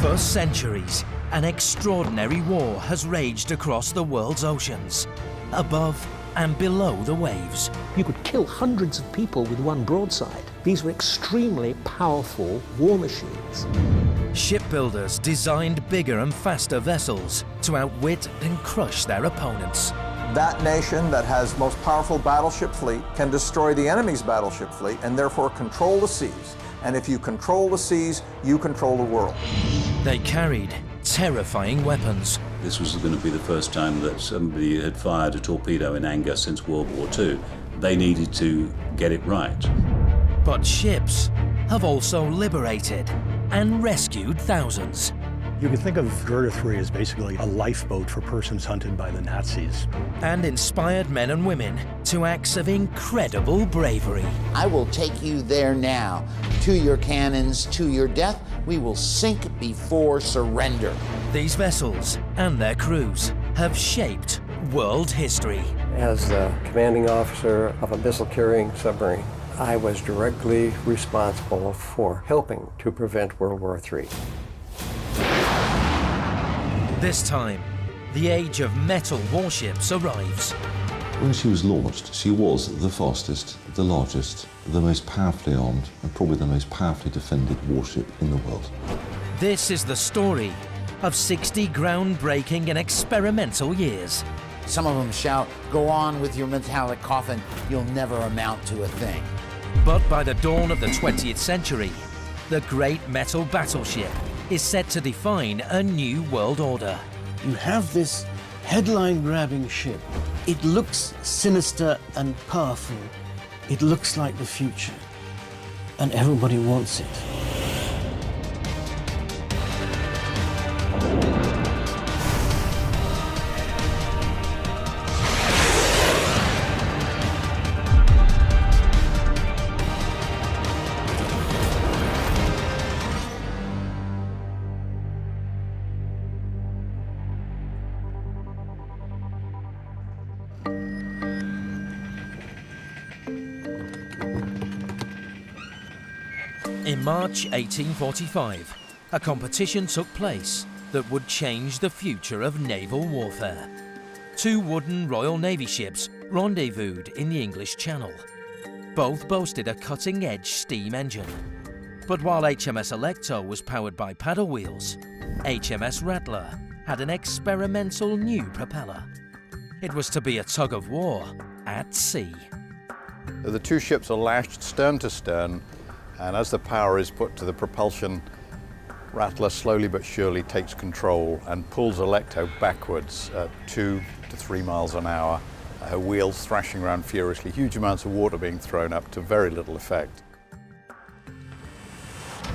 For centuries, an extraordinary war has raged across the world's oceans, above and below the waves. You could kill hundreds of people with one broadside. These were extremely powerful war machines. Shipbuilders designed bigger and faster vessels to outwit and crush their opponents. That nation that has most powerful battleship fleet can destroy the enemy's battleship fleet and therefore control the seas. And if you control the seas, you control the world. They carried terrifying weapons. This was going to be the first time that somebody had fired a torpedo in anger since World War II. They needed to get it right. But ships have also liberated and rescued thousands. You can think of Girder 3 as basically a lifeboat for persons hunted by the Nazis. And inspired men and women to acts of incredible bravery. I will take you there now, to your cannons, to your death. We will sink before surrender. These vessels and their crews have shaped world history. As the commanding officer of a missile-carrying submarine, I was directly responsible for helping to prevent World War III. This time, the age of metal warships arrives. When she was launched, she was the fastest, the largest, the most powerfully armed, and probably the most powerfully defended warship in the world. This is the story of 60 groundbreaking and experimental years. Some of them shout, "Go on with your metallic coffin, you'll never amount to a thing." But by the dawn of the 20th century, the great metal battleship is set to define a new world order. You have this headline-grabbing ship. It looks sinister and powerful. It looks like the future, and everybody wants it. In March 1845, a competition took place that would change the future of naval warfare. Two wooden Royal Navy ships rendezvoused in the English Channel. Both boasted a cutting-edge steam engine. But while HMS Alecto was powered by paddle wheels, HMS Rattler had an experimental new propeller. It was to be a tug-of-war at sea. The two ships are lashed stern to stern, and as the power is put to the propulsion, Rattler slowly but surely takes control and pulls Alecto backwards at 2 to 3 miles an hour, her wheels thrashing around furiously, huge amounts of water being thrown up to very little effect.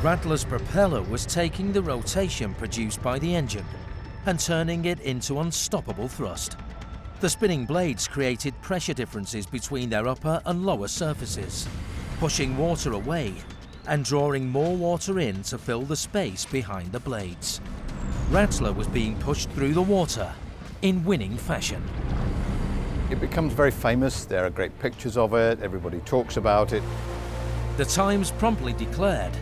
Rattler's propeller was taking the rotation produced by the engine and turning it into unstoppable thrust. The spinning blades created pressure differences between their upper and lower surfaces, pushing water away and drawing more water in to fill the space behind the blades. Rattler was being pushed through the water in winning fashion. It becomes very famous. There are great pictures of it. Everybody talks about it. The Times promptly declared,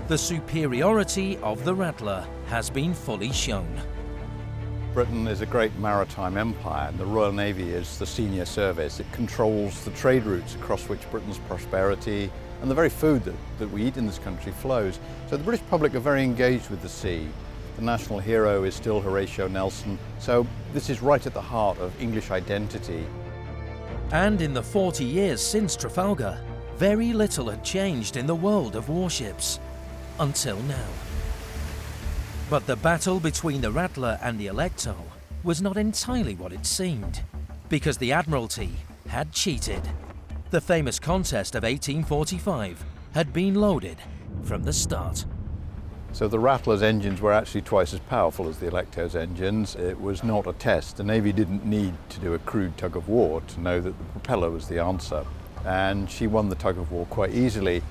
"The superiority of the Rattler has been fully shown." Britain is a great maritime empire, and the Royal Navy is the senior service. It controls the trade routes across which Britain's prosperity and the very food that we eat in this country flows. So the British public are very engaged with the sea. The national hero is still Horatio Nelson, so this is right at the heart of English identity. And in the 40 years since Trafalgar, very little had changed in the world of warships, until now. But the battle between the Rattler and the Alecto was not entirely what it seemed, because the Admiralty had cheated. The famous contest of 1845 had been loaded from the start. So the Rattler's engines were actually twice as powerful as the Alecto's engines. It was not a test. The Navy didn't need to do a crude tug-of-war to know that the propeller was the answer. And she won the tug-of-war quite easily.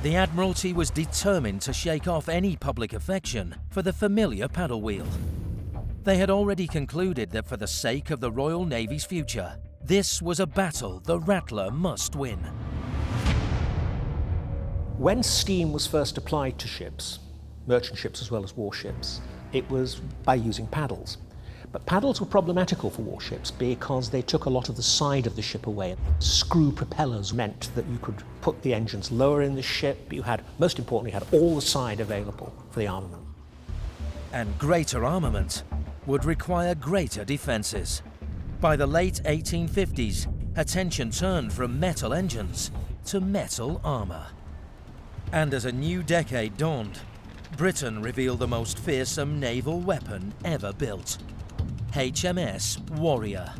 The Admiralty was determined to shake off any public affection for the familiar paddle wheel. They had already concluded that for the sake of the Royal Navy's future, this was a battle the Rattler must win. When steam was first applied to ships, merchant ships as well as warships, it was by using paddles. But paddles were problematical for warships because they took a lot of the side of the ship away. Screw propellers meant that you could put the engines lower in the ship. You had, most importantly, had all the side available for the armament. And greater armament would require greater defences. By the late 1850s, attention turned from metal engines to metal armour. And as a new decade dawned, Britain revealed the most fearsome naval weapon ever built, HMS Warrior.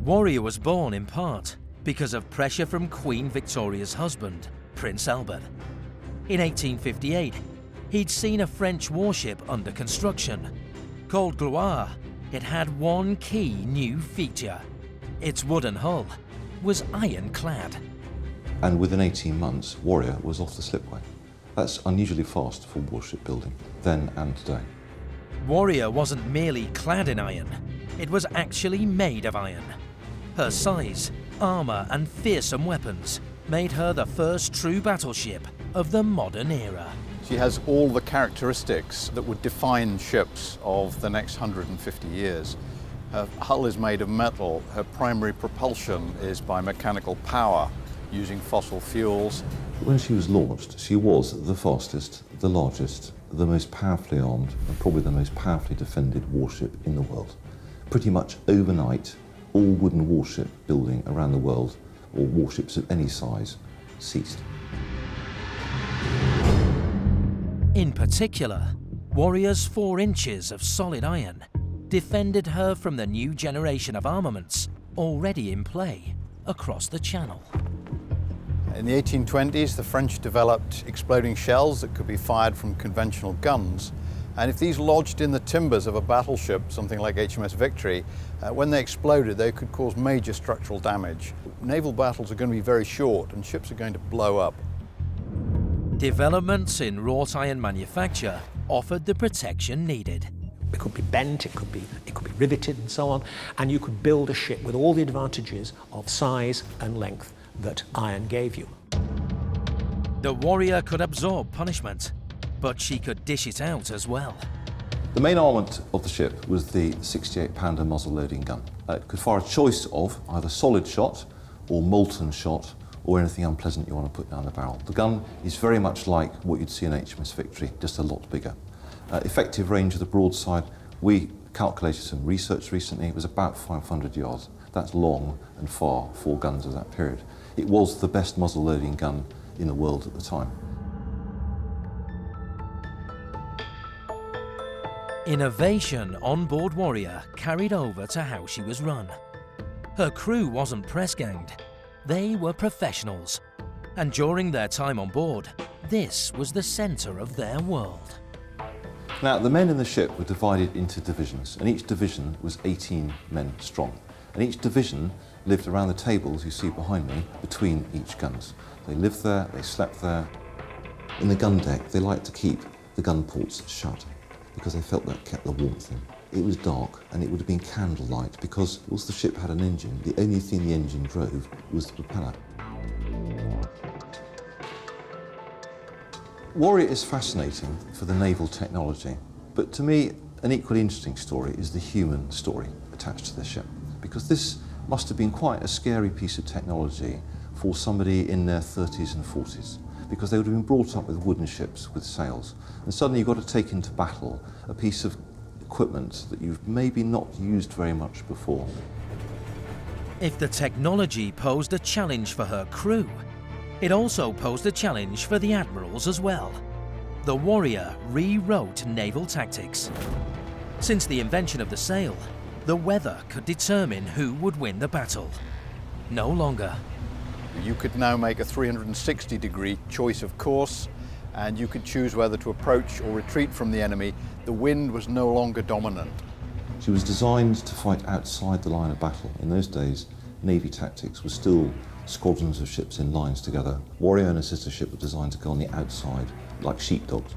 Warrior was born in part because of pressure from Queen Victoria's husband, Prince Albert. In 1858, he'd seen a French warship under construction. Called Gloire, it had one key new feature. Its wooden hull was ironclad. And within 18 months, Warrior was off the slipway. That's unusually fast for warship building, then and today. Warrior wasn't merely clad in iron, it was actually made of iron. Her size, armour and fearsome weapons made her the first true battleship of the modern era. She has all the characteristics that would define ships of the next 150 years. Her hull is made of metal, her primary propulsion is by mechanical power using fossil fuels. When she was launched, she was the fastest, the largest, the most powerfully armed and probably the most powerfully defended warship in the world. Pretty much overnight, all wooden warship building around the world, or warships of any size, ceased. In particular, Warrior's 4 inches of solid iron defended her from the new generation of armaments already in play across the Channel. In the 1820s, the French developed exploding shells that could be fired from conventional guns. And if these lodged in the timbers of a battleship, something like HMS Victory, when they exploded, they could cause major structural damage. Naval battles are going to be very short and ships are going to blow up. Developments in wrought iron manufacture offered the protection needed. It could be bent, it could be riveted and so on, and you could build a ship with all the advantages of size and length that iron gave you. The Warrior could absorb punishment, but she could dish it out as well. The main armament of the ship was the 68-pounder muzzle-loading gun. It could fire a choice of either solid shot or molten shot or anything unpleasant you want to put down the barrel. The gun is very much like what you'd see in HMS Victory, just a lot bigger. Effective range of the broadside, we calculated some research recently, it was about 500 yards. That's long and far for guns of that period. It was the best muzzle-loading gun in the world at the time. Innovation on board Warrior carried over to how she was run. Her crew wasn't press-ganged, they were professionals. And during their time on board, this was the centre of their world. Now, the men in the ship were divided into divisions, and each division was 18 men strong. And each division lived around the tables you see behind me between each guns. They lived there, they slept there. In the gun deck, they liked to keep the gun ports shut because they felt that kept the warmth in. It was dark and it would have been candlelight because whilst the ship had an engine, the only thing the engine drove was the propeller. Warrior is fascinating for the naval technology, but to me, an equally interesting story is the human story attached to the ship, because this must have been quite a scary piece of technology for somebody in their 30s and 40s, because they would have been brought up with wooden ships with sails, and suddenly you've got to take into battle a piece of equipment that you've maybe not used very much before. If the technology posed a challenge for her crew, it also posed a challenge for the admirals as well. The Warrior rewrote naval tactics. Since the invention of the sail, the weather could determine who would win the battle. No longer. You could now make a 360-degree choice of course, and you could choose whether to approach or retreat from the enemy. The wind was no longer dominant. She was designed to fight outside the line of battle. In those days, Navy tactics were still squadrons of ships in lines together. Warrior and her sister ship were designed to go on the outside, like sheepdogs.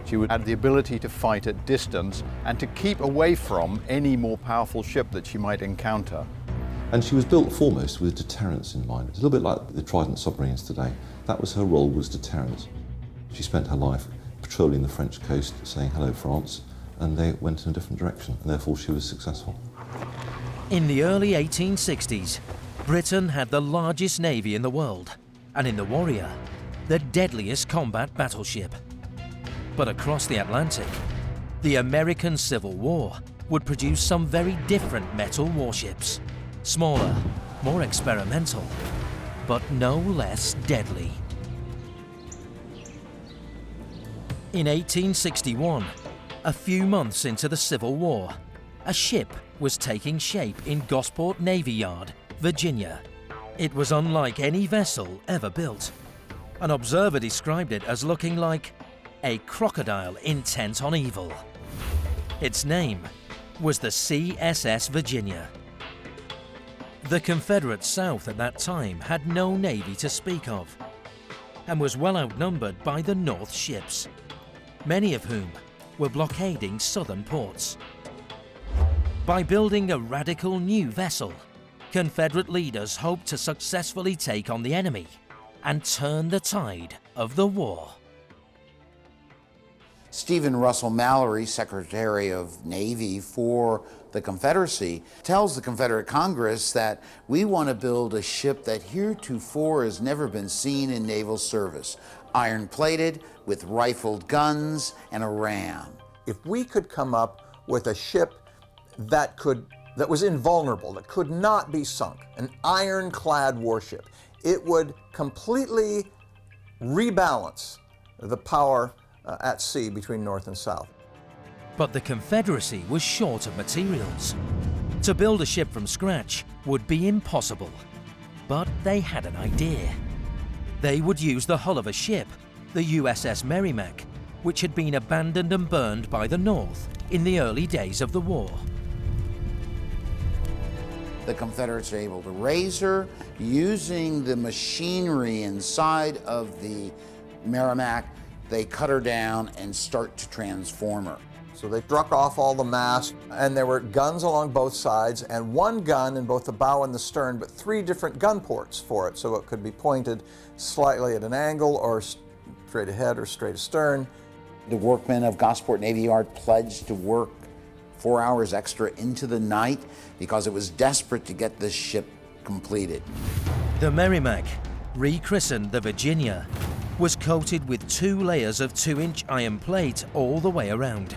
She would have the ability to fight at distance and to keep away from any more powerful ship that she might encounter. And she was built foremost with deterrence in mind. It's a little bit like the Trident submarines today. That was her role, was deterrence. She spent her life patrolling the French coast, saying hello France, and they went in a different direction, and therefore she was successful. In the early 1860s, Britain had the largest navy in the world, and in the Warrior, the deadliest combat battleship. But across the Atlantic, the American Civil War would produce some very different metal warships. Smaller, more experimental, but no less deadly. In 1861, a few months into the Civil War, a ship was taking shape in Gosport Navy Yard, Virginia. It was unlike any vessel ever built. An observer described it as looking like a crocodile intent on evil. Its name was the CSS Virginia. The Confederate South at that time had no navy to speak of, and was well outnumbered by the North ships, many of whom were blockading southern ports. By building a radical new vessel, Confederate leaders hoped to successfully take on the enemy and turn the tide of the war. Stephen Russell Mallory, Secretary of Navy for the Confederacy, tells the Confederate Congress that we want to build a ship that heretofore has never been seen in naval service, iron-plated with rifled guns and a ram. If we could come up with a ship that was invulnerable, that could not be sunk, an ironclad warship, it would completely rebalance the power at sea between North and South. But the Confederacy was short of materials. To build a ship from scratch would be impossible. But they had an idea. They would use the hull of a ship, the USS Merrimac, which had been abandoned and burned by the North in the early days of the war. The Confederates are able to raise her using the machinery inside of the Merrimac. They cut her down and start to transform her. So they struck off all the masts, and there were guns along both sides, and one gun in both the bow and the stern, but 3 different gun ports for it, so it could be pointed slightly at an angle, or straight ahead, or straight astern. The workmen of Gosport Navy Yard pledged to work 4 hours extra into the night because it was desperate to get this ship completed. The Merrimac, rechristened the Virginia, was coated with 2 layers of 2-inch iron plate all the way around.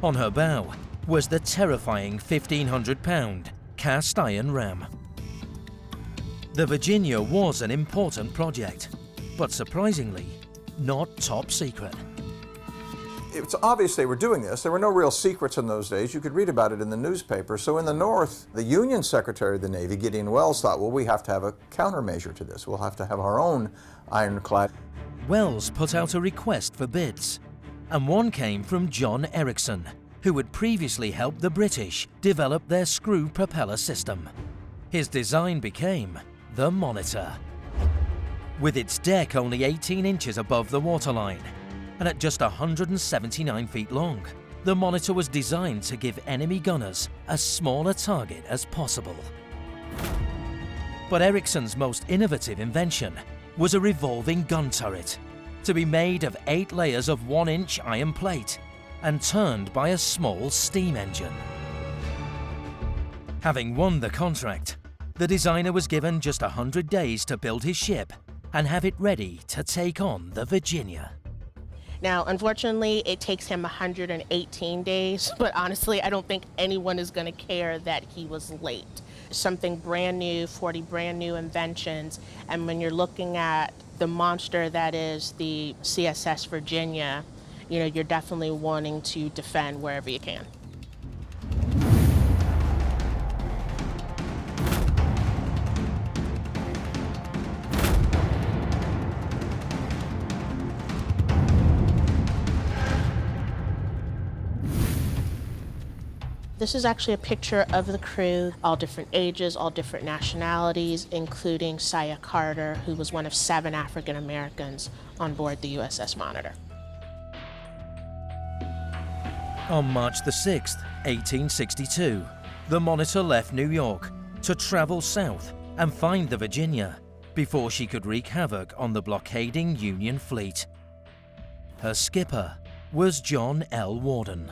On her bow was the terrifying 1,500-pound cast iron ram. The Virginia was an important project, but surprisingly, not top secret. It's obvious they were doing this. There were no real secrets in those days. You could read about it in the newspaper. So in the North, the Union Secretary of the Navy, Gideon Welles, thought, well, we have to have a countermeasure to this. We'll have to have our own ironclad. Welles put out a request for bids, and one came from John Ericsson, who had previously helped the British develop their screw propeller system. His design became the Monitor. With its deck only 18 inches above the waterline, and at just 179 feet long, the Monitor was designed to give enemy gunners as small a target as possible. But Ericsson's most innovative invention was a revolving gun turret, to be made of 8 layers of 1-inch iron plate and turned by a small steam engine. Having won the contract, the designer was given just 100 days to build his ship and have it ready to take on the Virginia. Now, unfortunately, it takes him 118 days, but honestly, I don't think anyone is going to care that he was late. Something brand new, 40 brand new inventions, and when you're looking at the monster that is the CSS Virginia, you know, you're definitely wanting to defend wherever you can. This is actually a picture of the crew, all different ages, all different nationalities, including Saya Carter, who was one of 7 African Americans on board the USS Monitor. On March the 6th, 1862, the Monitor left New York to travel south and find the Virginia before she could wreak havoc on the blockading Union fleet. Her skipper was John L. Warden.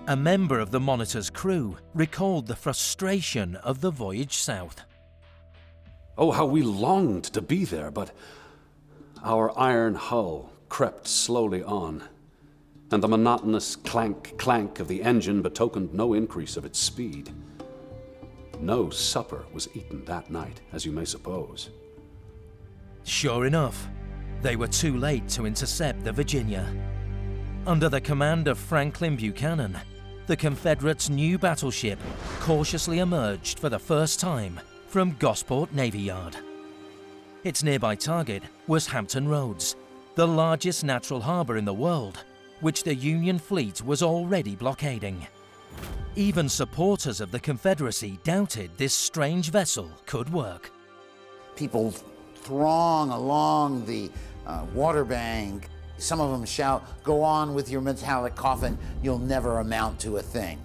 A member of the Monitor's crew recalled the frustration of the voyage south. Oh, how we longed to be there, but our iron hull crept slowly on, and the monotonous clank-clank of the engine betokened no increase of its speed. No supper was eaten that night, as you may suppose. Sure enough, they were too late to intercept the Virginia. Under the command of Franklin Buchanan, the Confederates' new battleship cautiously emerged for the first time from Gosport Navy Yard. Its nearby target was Hampton Roads, the largest natural harbor in the world, which the Union fleet was already blockading. Even supporters of the Confederacy doubted this strange vessel could work. People throng along the waterbank. Some of them shout, "Go on with your metallic coffin, you'll never amount to a thing."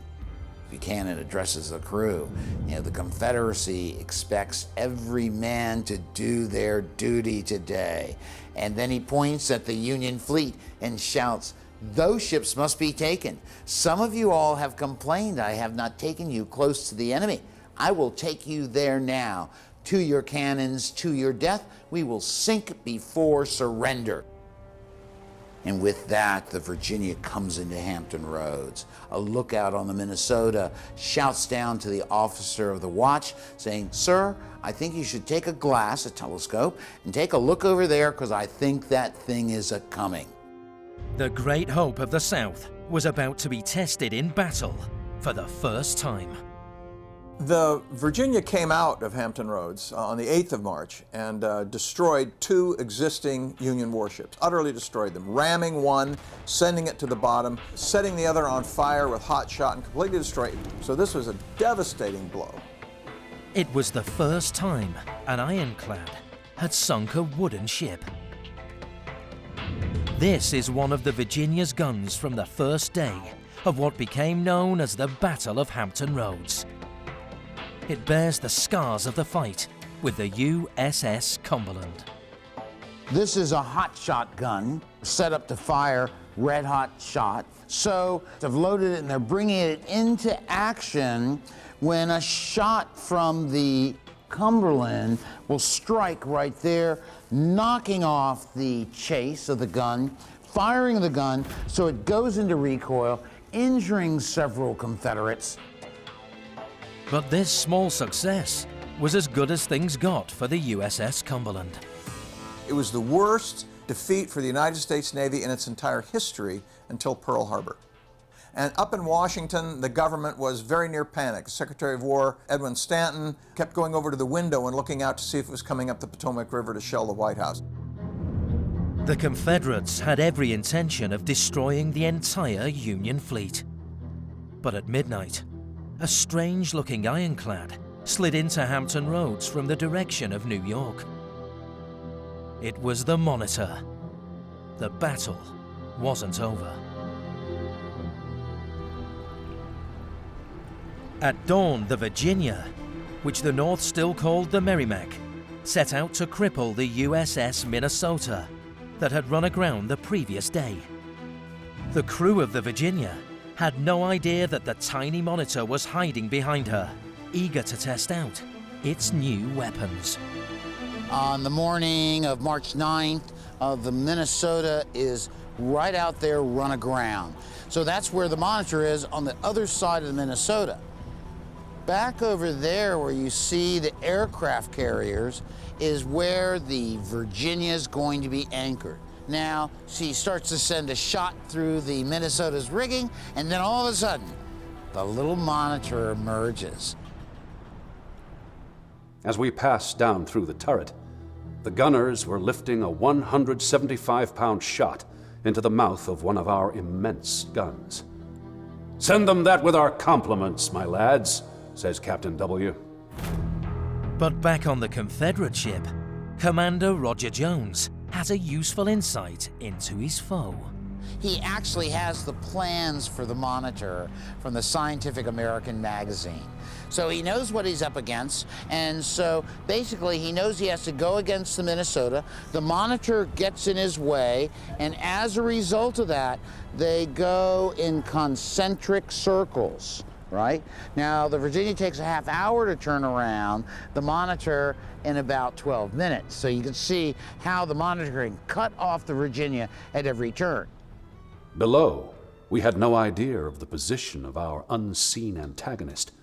Buchanan addresses the crew. The Confederacy expects every man to do their duty today. And then he points at the Union fleet and shouts, "Those ships must be taken. Some of you all have complained I have not taken you close to the enemy. I will take you there now. To your cannons, to your death. We will sink before surrender." And with that, the Virginia comes into Hampton Roads. A lookout on the Minnesota shouts down to the officer of the watch, saying, "Sir, I think you should take a glass, a telescope, and take a look over there, because I think that thing is a-coming." The great hope of the South was about to be tested in battle for the first time. The Virginia came out of Hampton Roads on the 8th of March and destroyed 2 existing Union warships, utterly destroyed them, ramming one, sending it to the bottom, setting the other on fire with hot shot and completely destroyed it. So this was a devastating blow. It was the first time an ironclad had sunk a wooden ship. This is one of the Virginia's guns from the first day of what became known as the Battle of Hampton Roads. It bears the scars of the fight with the USS Cumberland. This is a hot shot gun set up to fire red hot shot. So they've loaded it and they're bringing it into action when a shot from the Cumberland will strike right there, knocking off the chase of the gun, firing the gun so it goes into recoil, injuring several Confederates. But this small success was as good as things got for the USS Cumberland. It was the worst defeat for the United States Navy in its entire history until Pearl Harbor. And up in Washington, the government was very near panic. Secretary of War Edwin Stanton kept going over to the window and looking out to see if it was coming up the Potomac River to shell the White House. The Confederates had every intention of destroying the entire Union fleet. But at midnight, a strange-looking ironclad slid into Hampton Roads from the direction of New York. It was the Monitor. The battle wasn't over. At dawn, the Virginia, which the North still called the Merrimac, set out to cripple the USS Minnesota that had run aground the previous day. The crew of the Virginia had no idea that the tiny Monitor was hiding behind her, eager to test out its new weapons. On the morning of March 9th, the Minnesota is right out there run aground. So that's where the Monitor is, on the other side of the Minnesota. Back over there where you see the aircraft carriers is where the Virginia is going to be anchored. Now, she starts to send a shot through the Minnesota's rigging, and then all of a sudden, the little Monitor emerges. As we passed down through the turret, the gunners were lifting a 175-pound shot into the mouth of one of our immense guns. "Send them that with our compliments, my lads," says Captain W. But back on the Confederate ship, Commander Roger Jones has a useful insight into his foe. He actually has the plans for the Monitor from the Scientific American magazine. So he knows what he's up against, and so basically he knows he has to go against the Minnesota. The Monitor gets in his way, and as a result of that, they go in concentric circles, right? Now, the Virginia takes a half hour to turn around, the Monitor in about 12 minutes. So you can see how the Monitor can cut off the Virginia at every turn. Below, we had no idea of the position of our unseen antagonist,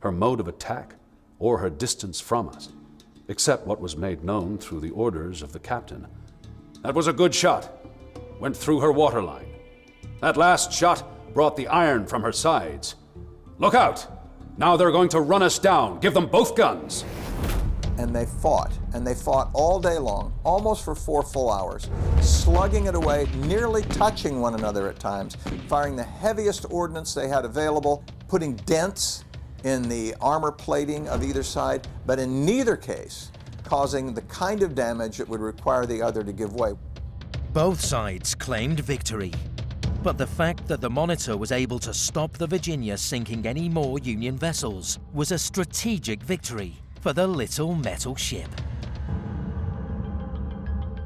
her mode of attack, or her distance from us, except what was made known through the orders of the captain. That was a good shot. Went through her waterline. That last shot brought the iron from her sides. Look out! Now they're going to run us down. Give them both guns. And they fought all day long, almost for 4 full hours, slugging it away, nearly touching one another at times, firing the heaviest ordnance they had available, putting dents in the armor plating of either side, but in neither case causing the kind of damage that would require the other to give way. Both sides claimed victory, but the fact that the Monitor was able to stop the Virginia sinking any more Union vessels was a strategic victory for the little metal ship.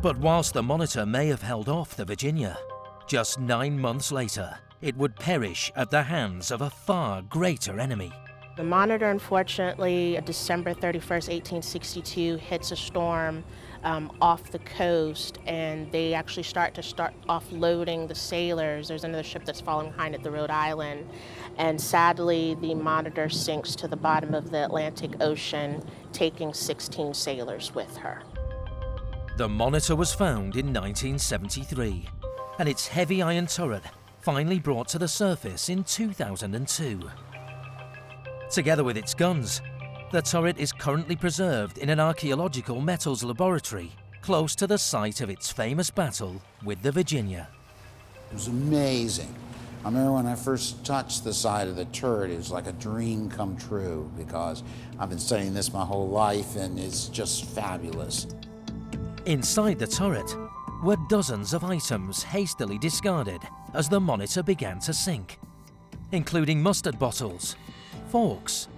But whilst the Monitor may have held off the Virginia, just 9 months later, it would perish at the hands of a far greater enemy. The Monitor, unfortunately, December 31st, 1862, hits a storm off the coast, and they actually start offloading the sailors. There's another ship that's falling behind at the Rhode Island, and sadly, the Monitor sinks to the bottom of the Atlantic Ocean, taking 16 sailors with her. The Monitor was found in 1973, and its heavy iron turret finally brought to the surface in 2002. Together with its guns, the turret is currently preserved in an archaeological metals laboratory close to the site of its famous battle with the Virginia. It was amazing. I remember when I first touched the side of the turret, it was like a dream come true, because I've been studying this my whole life, and it's just fabulous. Inside the turret were dozens of items hastily discarded as the Monitor began to sink, including mustard bottles, forks,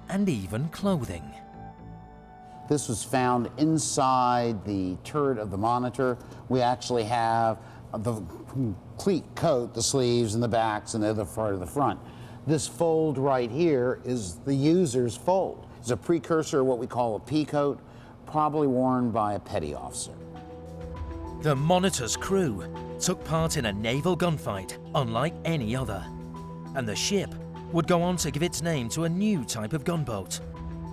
and even clothing. This was found inside the turret of the Monitor. We actually have the complete coat, the sleeves and the backs and the other part of the front. This fold right here is the user's fold. It's a precursor of what we call a pea coat, probably worn by a petty officer. The Monitor's crew took part in a naval gunfight unlike any other, and the ship would go on to give its name to a new type of gunboat.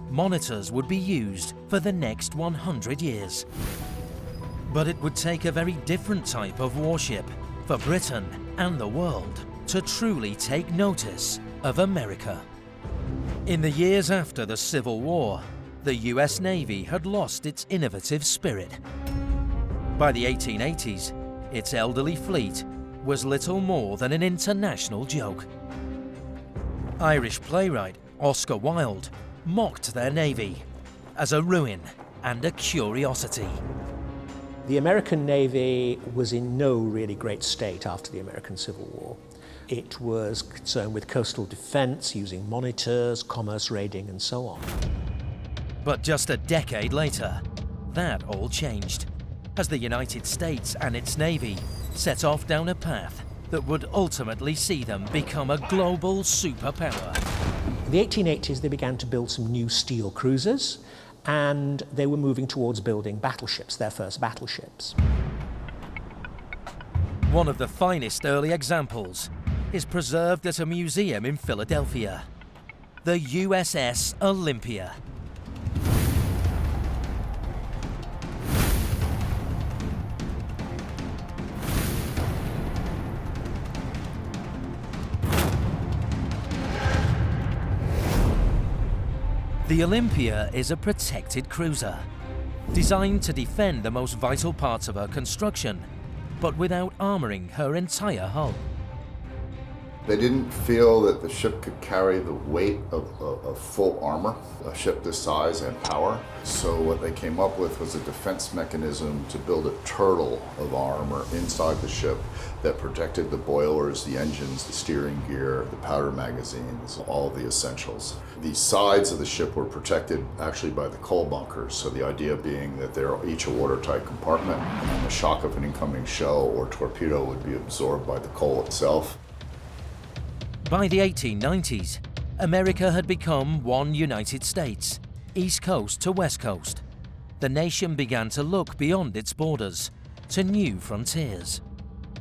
Monitors would be used for the next 100 years. But it would take a very different type of warship for Britain and the world to truly take notice of America. In the years after the Civil War, the US Navy had lost its innovative spirit. By the 1880s, its elderly fleet was little more than an international joke. Irish playwright Oscar Wilde mocked their navy as a ruin and a curiosity. The American Navy was in no really great state after the American Civil War. It was concerned with coastal defense, using monitors, commerce raiding, and so on. But just a decade later, that all changed, as the United States and its Navy set off down a path that would ultimately see them become a global superpower. In the 1880s, they began to build some new steel cruisers, and they were moving towards building battleships, their first battleships. One of the finest early examples is preserved at a museum in Philadelphia, the USS Olympia. The Olympia is a protected cruiser, designed to defend the most vital parts of her construction, but without armoring her entire hull. They didn't feel that the ship could carry the weight of full armor, a ship this size and power. So what they came up with was a defense mechanism to build a turtle of armor inside the ship that protected the boilers, the engines, the steering gear, the powder magazines, all of the essentials. The sides of the ship were protected actually by the coal bunkers. So the idea being that they're each a watertight compartment, and the shock of an incoming shell or torpedo would be absorbed by the coal itself. By the 1890s, America had become one United States, East Coast to West Coast. The nation began to look beyond its borders, to new frontiers.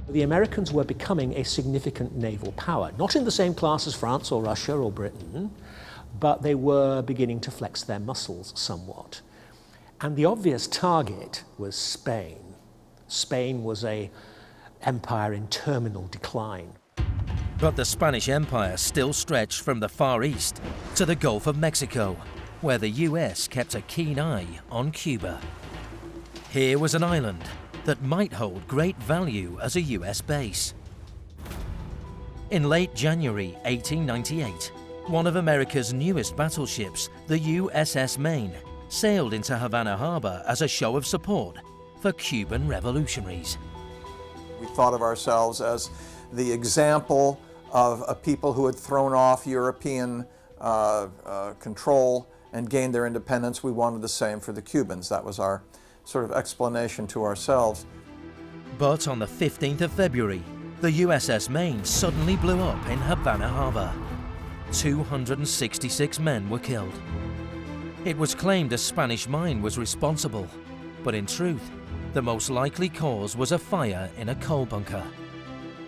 The Americans were becoming a significant naval power, not in the same class as France or Russia or Britain, but they were beginning to flex their muscles somewhat. And the obvious target was Spain. Spain was an empire in terminal decline. But the Spanish Empire still stretched from the Far East to the Gulf of Mexico, where the US kept a keen eye on Cuba. Here was an island that might hold great value as a US base. In late January 1898, one of America's newest battleships, the USS Maine, sailed into Havana Harbor as a show of support for Cuban revolutionaries. We thought of ourselves as the example of a people who had thrown off European control and gained their independence. We wanted the same for the Cubans. That was our sort of explanation to ourselves. But on the 15th of February, the USS Maine suddenly blew up in Havana Harbor. 266 men were killed. It was claimed a Spanish mine was responsible, but in truth, the most likely cause was a fire in a coal bunker.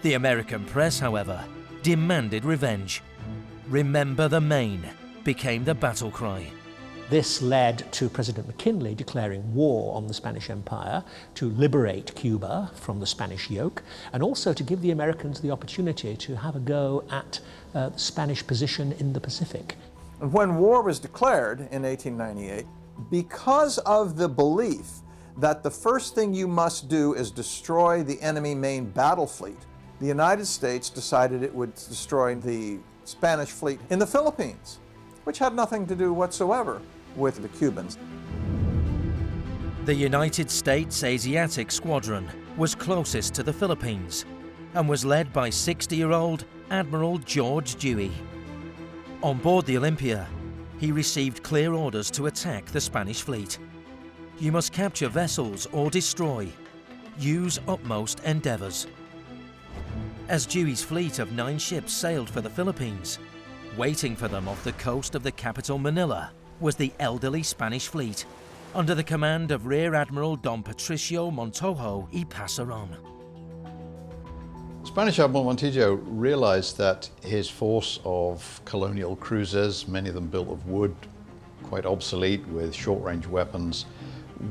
The American press, however, demanded revenge. "Remember the Maine" became the battle cry. This led to President McKinley declaring war on the Spanish Empire to liberate Cuba from the Spanish yoke, and also to give the Americans the opportunity to have a go at the Spanish position in the Pacific. And when war was declared in 1898, because of the belief that the first thing you must do is destroy the enemy main battle fleet, the United States decided it would destroy the Spanish fleet in the Philippines, which had nothing to do whatsoever with the Cubans. The United States Asiatic Squadron was closest to the Philippines and was led by 60-year-old Admiral George Dewey. On board the Olympia, he received clear orders to attack the Spanish fleet. "You must capture vessels or destroy. Use utmost endeavors." As Dewey's fleet of 9 ships sailed for the Philippines, waiting for them off the coast of the capital Manila was the elderly Spanish fleet, under the command of Rear Admiral Don Patricio Montojo y Pasaron. Spanish Admiral Montijo realized that his force of colonial cruisers, many of them built of wood, quite obsolete with short-range weapons,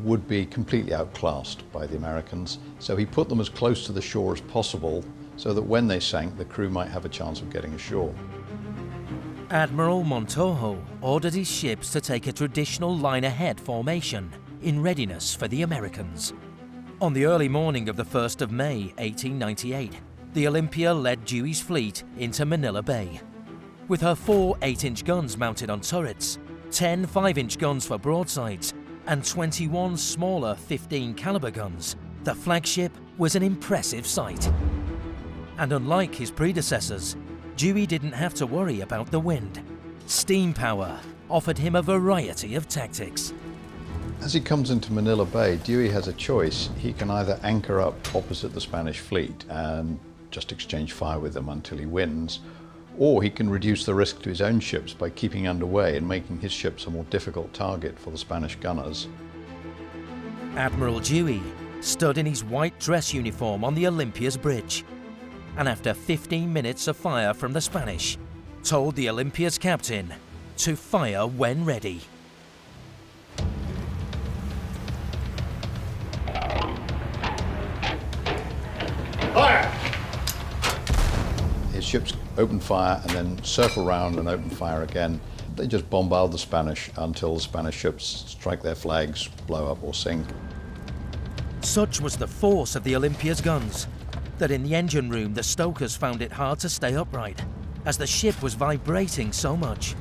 would be completely outclassed by the Americans. So he put them as close to the shore as possible so that when they sank, the crew might have a chance of getting ashore. Admiral Montojo ordered his ships to take a traditional line-ahead formation in readiness for the Americans. On the early morning of the 1st of May 1898, the Olympia led Dewey's fleet into Manila Bay. With her 4 8-inch guns mounted on turrets, 10 5-inch guns for broadsides, and 21 smaller 15 caliber guns, the flagship was an impressive sight. And unlike his predecessors, Dewey didn't have to worry about the wind. Steam power offered him a variety of tactics. As he comes into Manila Bay, Dewey has a choice. He can either anchor up opposite the Spanish fleet and just exchange fire with them until he wins, or he can reduce the risk to his own ships by keeping underway and making his ships a more difficult target for the Spanish gunners. Admiral Dewey stood in his white dress uniform on the Olympia's bridge, and after 15 minutes of fire from the Spanish, told the Olympia's captain to fire when ready. Fire! His ships open fire and then circle round and open fire again. They just bombard the Spanish until the Spanish ships strike their flags, blow up or sink. Such was the force of the Olympia's guns that in the engine room the stokers found it hard to stay upright as the ship was vibrating so much.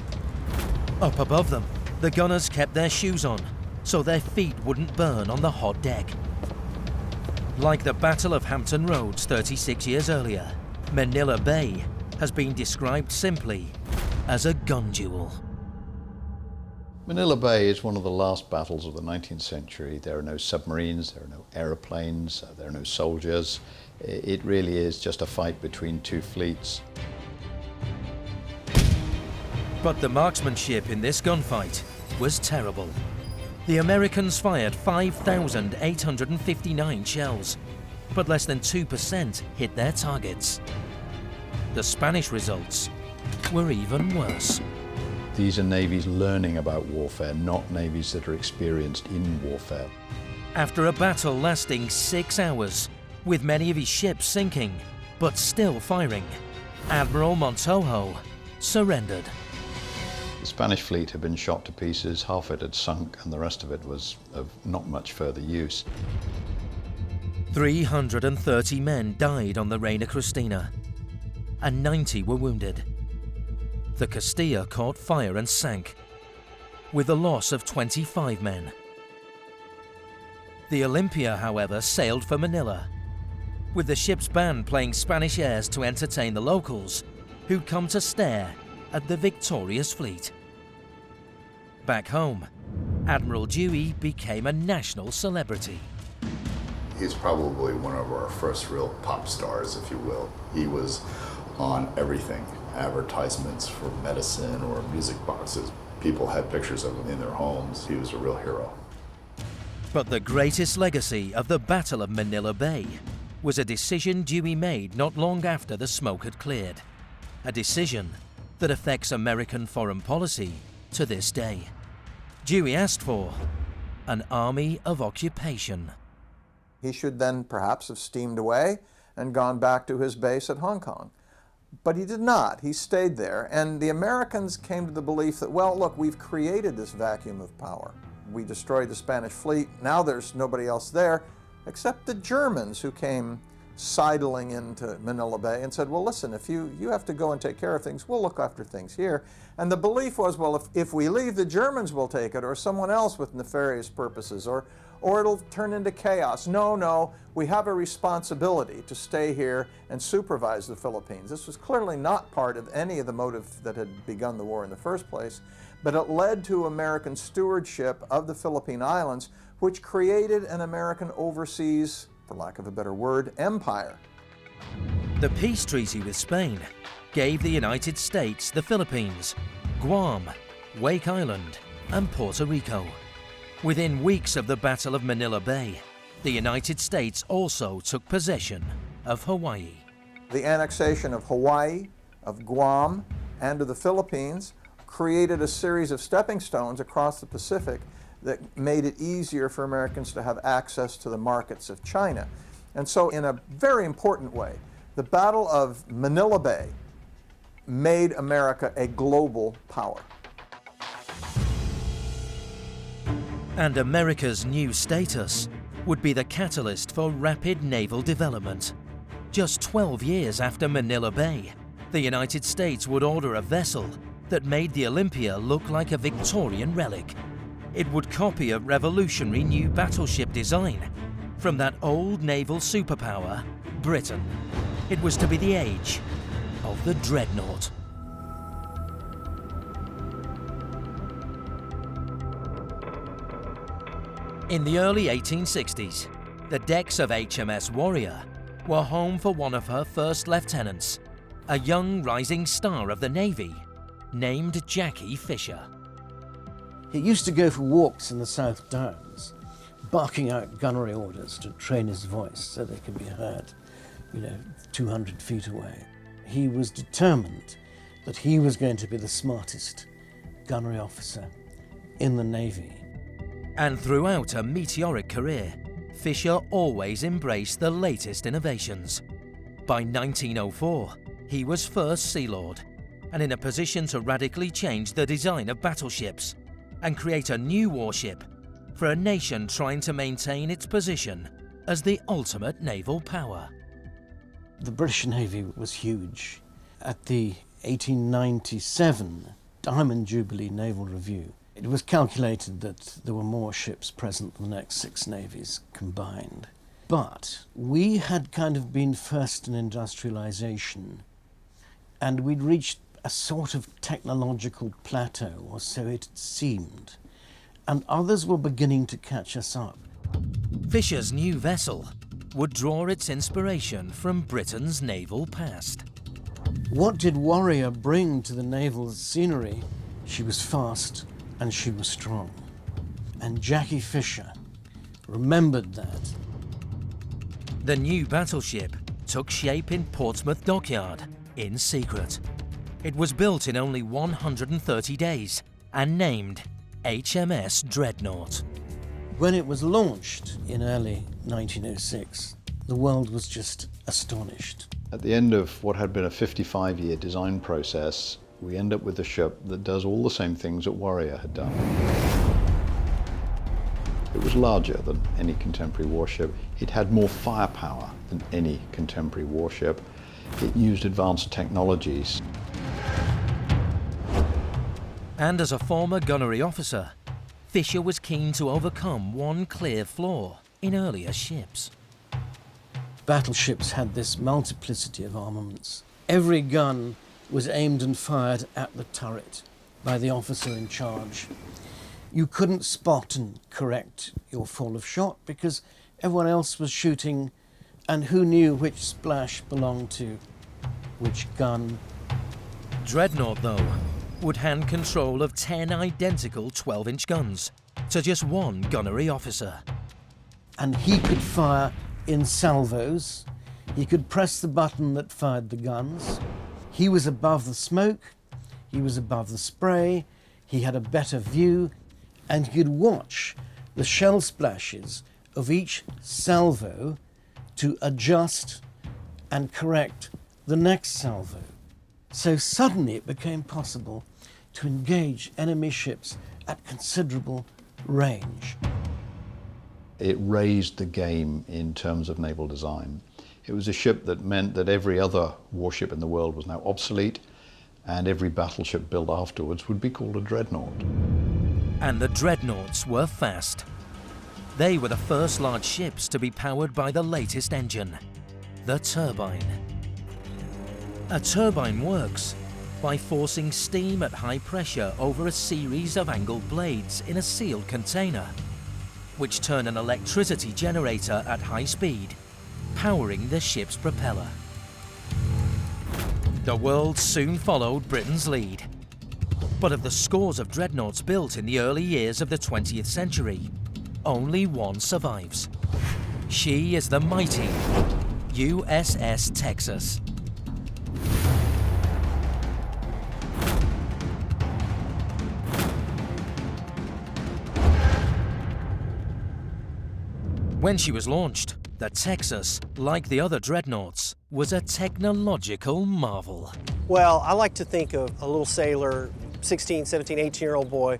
Up above them, the gunners kept their shoes on so their feet wouldn't burn on the hot deck. Like the Battle of Hampton Roads 36 years earlier, Manila Bay has been described simply as a gun duel. Manila Bay is one of the last battles of the 19th century. There are no submarines, there are no aeroplanes, there are no soldiers. It really is just a fight between two fleets. But the marksmanship in this gunfight was terrible. The Americans fired 5,859 shells, but less than 2% hit their targets. The Spanish results were even worse. These are navies learning about warfare, not navies that are experienced in warfare. After a battle lasting 6 hours, with many of his ships sinking, but still firing, Admiral Montojo surrendered. The Spanish fleet had been shot to pieces, half it had sunk, and the rest of it was of not much further use. 330 men died on the Reina Cristina, and 90 were wounded. The Castilla caught fire and sank, with the loss of 25 men. The Olympia, however, sailed for Manila, with the ship's band playing Spanish airs to entertain the locals who'd come to stare at the victorious fleet. Back home, Admiral Dewey became a national celebrity. He's probably one of our first real pop stars, if you will. He was on everything, advertisements for medicine or music boxes. People had pictures of him in their homes. He was a real hero. But the greatest legacy of the Battle of Manila Bay was a decision Dewey made not long after the smoke had cleared. A decision that affects American foreign policy to this day. Dewey asked for an army of occupation. He should then perhaps have steamed away and gone back to his base at Hong Kong. But he did not. He stayed there, and the Americans came to the belief that, well, look, we've created this vacuum of power. We destroyed the Spanish fleet. Now there's nobody else there except the Germans, who came sidling into Manila Bay and said, well, listen, if you have to go and take care of things, we'll look after things here. And the belief was, well, if we leave, the Germans will take it, or someone else with nefarious purposes, or it'll turn into chaos. No, we have a responsibility to stay here and supervise the Philippines. This was clearly not part of any of the motive that had begun the war in the first place, but it led to American stewardship of the Philippine Islands, which created an American overseas, for lack of a better word, empire. The peace treaty with Spain gave the United States the Philippines, Guam, Wake Island, and Puerto Rico. Within weeks of the Battle of Manila Bay, the United States also took possession of Hawaii. The annexation of Hawaii, of Guam, and of the Philippines created a series of stepping stones across the Pacific that made it easier for Americans to have access to the markets of China. And so in a very important way, the Battle of Manila Bay made America a global power. And America's new status would be the catalyst for rapid naval development. Just 12 years after Manila Bay, the United States would order a vessel that made the Olympia look like a Victorian relic. It would copy a revolutionary new battleship design from that old naval superpower, Britain. It was to be the age of the Dreadnought. In the early 1860s, the decks of HMS Warrior were home for one of her first lieutenants, a young rising star of the Navy named Jackie Fisher. He used to go for walks in the South Downs, barking out gunnery orders to train his voice so they could be heard, 200 feet away. He was determined that he was going to be the smartest gunnery officer in the Navy. And throughout a meteoric career, Fisher always embraced the latest innovations. By 1904, he was First Sea Lord, and in a position to radically change the design of battleships and create a new warship for a nation trying to maintain its position as the ultimate naval power. The British Navy was huge. At the 1897 Diamond Jubilee Naval Review, it was calculated that there were more ships present than the next 6 navies combined. But we had kind of been first in industrialization, and we'd reached a sort of technological plateau, or so it seemed, and others were beginning to catch us up. Fisher's new vessel would draw its inspiration from Britain's naval past. What did Warrior bring to the naval scenery? She was fast and she was strong. And Jackie Fisher remembered that. The new battleship took shape in Portsmouth Dockyard in secret. It was built in only 130 days and named HMS Dreadnought. When it was launched in early 1906, the world was just astonished. At the end of what had been a 55-year design process, we end up with a ship that does all the same things that Warrior had done. It was larger than any contemporary warship. It had more firepower than any contemporary warship. It used advanced technologies. And as a former gunnery officer, Fisher was keen to overcome one clear flaw in earlier ships. Battleships had this multiplicity of armaments. Every gun was aimed and fired at the turret by the officer in charge. You couldn't spot and correct your fall of shot because everyone else was shooting, and who knew which splash belonged to which gun. Dreadnought, though, would hand control of 10 identical 12-inch guns to just one gunnery officer. And he could fire in salvos. He could press the button that fired the guns. He was above the smoke. He was above the spray. He had a better view, and he could watch the shell splashes of each salvo to adjust and correct the next salvo. So suddenly it became possible to engage enemy ships at considerable range. It raised the game in terms of naval design. It was a ship that meant that every other warship in the world was now obsolete, and every battleship built afterwards would be called a dreadnought. And the dreadnoughts were fast. They were the first large ships to be powered by the latest engine, the turbine. A turbine works by forcing steam at high pressure over a series of angled blades in a sealed container, which turn an electricity generator at high speed, powering the ship's propeller. The world soon followed Britain's lead. But of the scores of dreadnoughts built in the early years of the 20th century, only one survives. She is the mighty USS Texas. When she was launched, the Texas, like the other dreadnoughts, was a technological marvel. Well, I like to think of a little sailor, 16, 17, 18-year-old boy,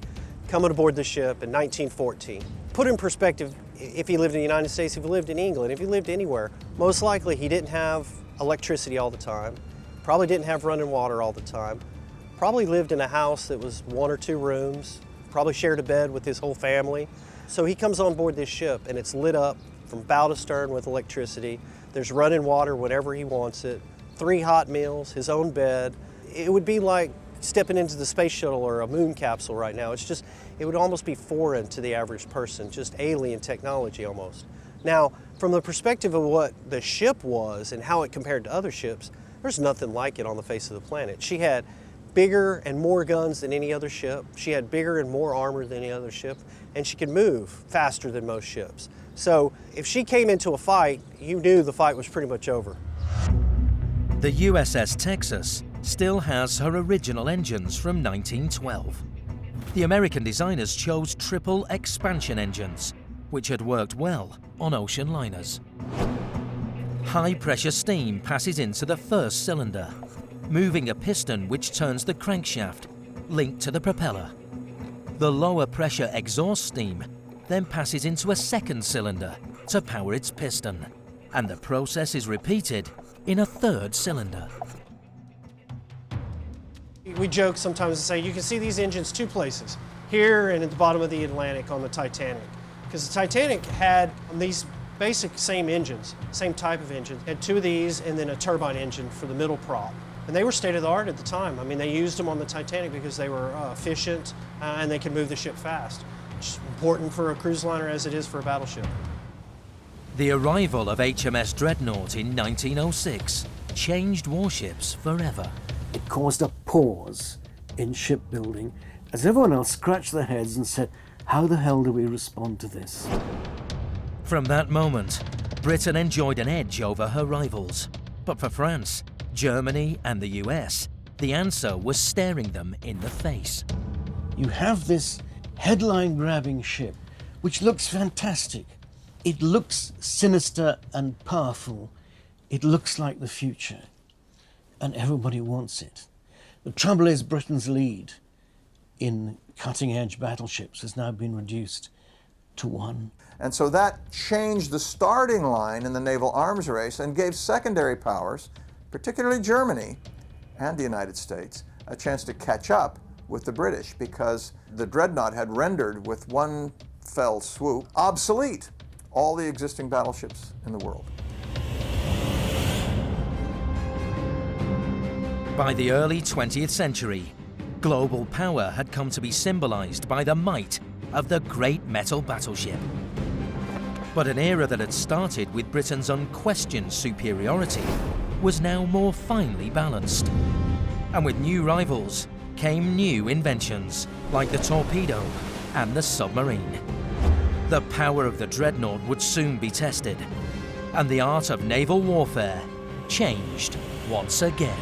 coming aboard the ship in 1914. Put in perspective, if he lived in the United States, if he lived in England, if he lived anywhere, most likely he didn't have electricity all the time, probably didn't have running water all the time, probably lived in a house that was 1 or 2 rooms, probably shared a bed with his whole family. So he comes on board this ship and it's lit up from bow to stern with electricity. There's running water whenever he wants it, 3 hot meals, his own bed. It would be like stepping into the space shuttle or a moon capsule right now. It's just, it would almost be foreign to the average person, just alien technology almost. Now, from the perspective of what the ship was and how it compared to other ships, there's nothing like it on the face of the planet. She had bigger and more guns than any other ship. She had bigger and more armor than any other ship, and she could move faster than most ships. So if she came into a fight, you knew the fight was pretty much over. The USS Texas still has her original engines from 1912. The American designers chose triple expansion engines, which had worked well on ocean liners. High-pressure steam passes into the first cylinder, moving a piston which turns the crankshaft, linked to the propeller. The lower pressure exhaust steam then passes into a second cylinder to power its piston, and the process is repeated in a third cylinder. We joke sometimes and say you can see these engines two places, here and at the bottom of the Atlantic on the Titanic. Because the Titanic had these basic same engines, same type of engine, had two of these and then a turbine engine for the middle prop. And they were state of the art at the time. I mean, they used them on the Titanic because they were efficient and they could move the ship fast. Which is important for a cruise liner as it is for a battleship. The arrival of HMS Dreadnought in 1906 changed warships forever. It caused a pause in shipbuilding as everyone else scratched their heads and said, how the hell do we respond to this? From that moment, Britain enjoyed an edge over her rivals. But for France, Germany and the US, the answer was staring them in the face. You have this headline-grabbing ship, which looks fantastic. It looks sinister and powerful. It looks like the future. And everybody wants it. The trouble is Britain's lead in cutting-edge battleships has now been reduced to 1. And so that changed the starting line in the naval arms race and gave secondary powers, particularly Germany and the United States, a chance to catch up with the British, because the Dreadnought had rendered with one fell swoop obsolete all the existing battleships in the world. By the early 20th century, global power had come to be symbolized by the might of the great metal battleship. But an era that had started with Britain's unquestioned superiority was now more finely balanced. And with new rivals came new inventions like the torpedo and the submarine. The power of the Dreadnought would soon be tested, and the art of naval warfare changed once again.